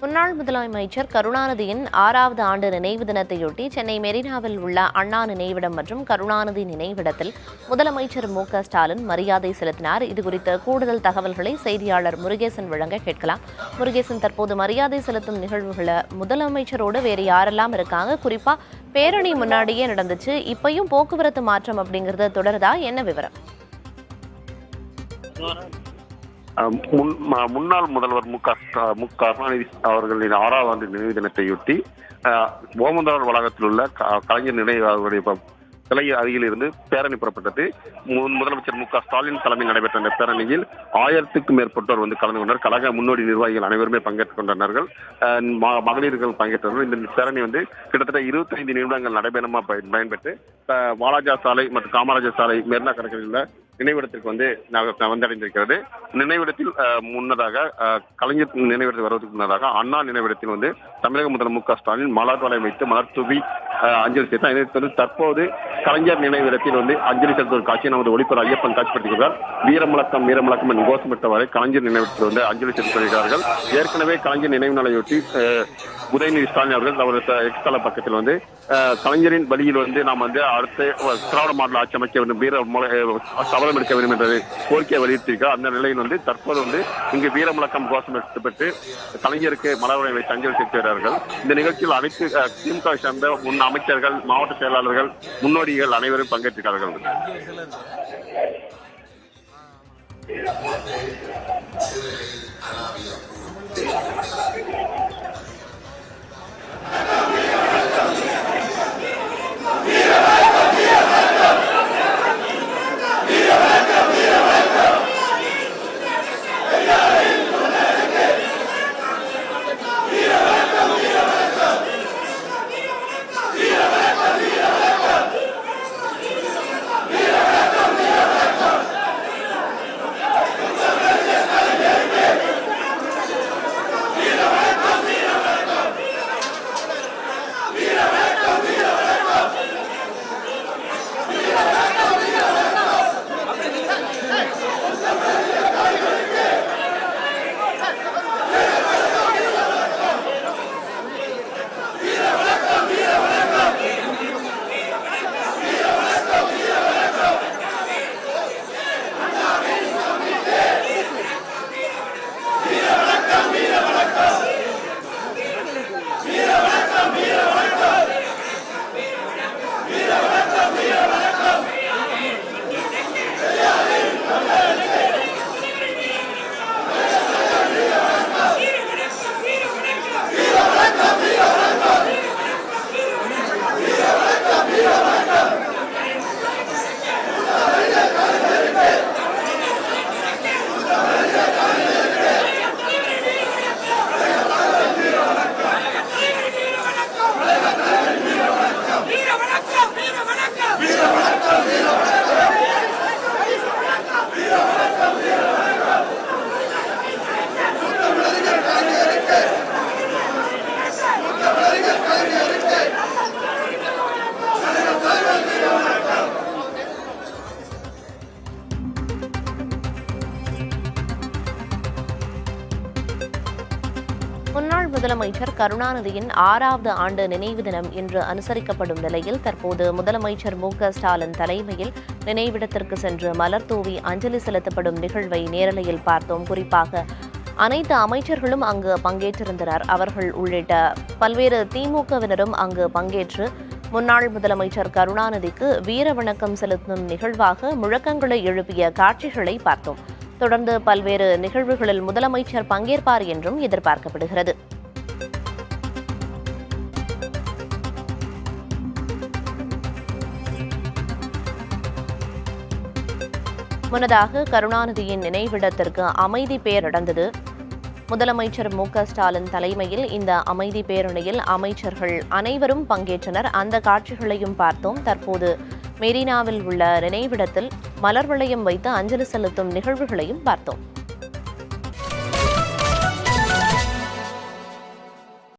முன்னாள் முதலமைச்சர் கருணாநிதியின் 6வது ஆண்டு நினைவு தினத்தையொட்டி சென்னை மெரினாவில் உள்ள அண்ணா நினைவிடம் மற்றும் கருணாநிதி நினைவிடத்தில் முதலமைச்சர் ஸ்டாலின் மரியாதை செலுத்தினார். இதுகுறித்த கூடுதல் தகவல்களை செய்தியாளர் முருகேசன் வழங்க கேட்கலாம். முருகேசன், தற்போது மரியாதை செலுத்தும் நிகழ்வுகளை முதலமைச்சரோடு வேறு யாரெல்லாம் இருக்காங்க? குறிப்பா பேரணி முன்னாடியே நடந்துச்சு, இப்பயும் போக்குவரத்து மாற்றம் அப்படிங்கறது தொடருதா? என்ன விவரம்? முன்னாள் முதல்வர் மு கருணாநிதி அவர்களின் 6வது ஆண்டு நினைவு தினத்தையொட்டி ஓமந்தூரார் வளாகத்தில் உள்ள கலைஞர் நினைவு சிலை அருகில் இருந்து பேரணி புறப்பட்டது. முதலமைச்சர் ஸ்டாலின் தலைமையில் நடைபெற்ற இந்த பேரணியில் 1000க்கும் மேற்பட்டோர் கலந்து கொண்டனர். கழக முன்னோடி நிர்வாகிகள் அனைவருமே பங்கேற்றுக் கொண்டனர். மகளிர்கள் பங்கேற்றனர். இந்த பேரணி கிட்டத்தட்ட 25 நிமிடங்கள் நடைபெறமா பயன்பெற்று வாலாஜா சாலை மற்றும் காமராஜர் சாலை மெரினா கடற்கரையில் நினைவிடத்திற்கு வந்தடைந்திருக்கிறது. நினைவிடத்தில் முன்னதாக கலைஞர் நினைவிடத்தில் வருவதற்கு முன்னதாக அண்ணா நினைவிடத்தில் தமிழக முதல்வர் ஸ்டாலின் மலர் வளையம் வைத்து மலர் தூவி அஞ்சலி செலுத்தினார். இதனைத் தற்போது கலைஞர் நினைவிடத்தில் அஞ்சலி செலுத்தும் காட்சியை நமது ஒளிப்பர் ஐயப்பன் காட்சிப்படுத்துகிறார். வீரமுழக்கம் வீரமுழக்கம் என்று கோஷமிட்டவரை கலைஞர் நினைவிடத்தில் அஞ்சலி செலுத்தி வருகிறார்கள். ஏற்கனவே கலைஞர் நினைவு நாளையொட்டி உதயநிதி ஸ்டாலின் அவர்கள் அவரது எக்ஸ்தல பக்கத்தில் கலைஞரின் வழியில் நாம் அடுத்த திராவிட மாடல் ஆட்சி அமைக்க வேண்டும், வீர சபலம் எடுக்க வேண்டும் என்ற கோரிக்கையை வலியுறுத்தியிருக்கிறார். அந்த நிலையில் தற்போது இங்கு வீர முழக்கம் கோஷம் எடுக்கப்பட்டு கலைஞருக்கு மலர்வளையம் வைத்து அஞ்சலி செலுத்தி வருகிறார்கள். இந்த நிகழ்ச்சியில் அனைத்து திமுக சேர்ந்த முன் அமைச்சர்கள், மாவட்ட செயலாளர்கள், முன்னோடிகள் அனைவரும் பங்கேற்றிருக்கிறார்கள். முன்னாள் முதலமைச்சர் கருணாநிதியின் 6வது ஆண்டு நினைவு தினம் இன்று அனுசரிக்கப்படும் நிலையில் தற்போது முதலமைச்சர் ஸ்டாலின் தலைமையில் நினைவிடத்திற்கு சென்று மலர் தூவி அஞ்சலி செலுத்தப்படும் நிகழ்வை நேரலையில் பார்த்தோம். குறிப்பாக அனைத்து அமைச்சர்களும் அங்கு பங்கேற்றிருந்தனர். அவர்கள் உள்ளிட்ட பல்வேறு திமுகவினரும் அங்கு பங்கேற்று முன்னாள் முதலமைச்சர் கருணாநிதிக்கு வீர வணக்கம் செலுத்தும் நிகழ்வாக முழக்கங்களை எழுப்பிய காட்சிகளை பார்த்தோம். தொடர்ந்து பல்வேறு நிகழ்வுகளில் முதலமைச்சர் பங்கேற்பார் என்றும் எதிர்பார்க்கப்படுகிறது. முன்னதாக கருணாநிதியின் நினைவிடத்திற்கு அமைதி பேர் நடந்தது. முதலமைச்சர் ஸ்டாலின் தலைமையில் இந்த அமைதி பேரணியில் அமைச்சர்கள் அனைவரும் பங்கேற்றனர். அந்த காட்சிகளையும் பார்த்தோம். தற்போது மெரினாவில் உள்ள நினைவிடத்தில் மலர் வளையம் வைத்து அஞ்சலி செலுத்தும் நிகழ்வுகளையும் பார்த்தோம்.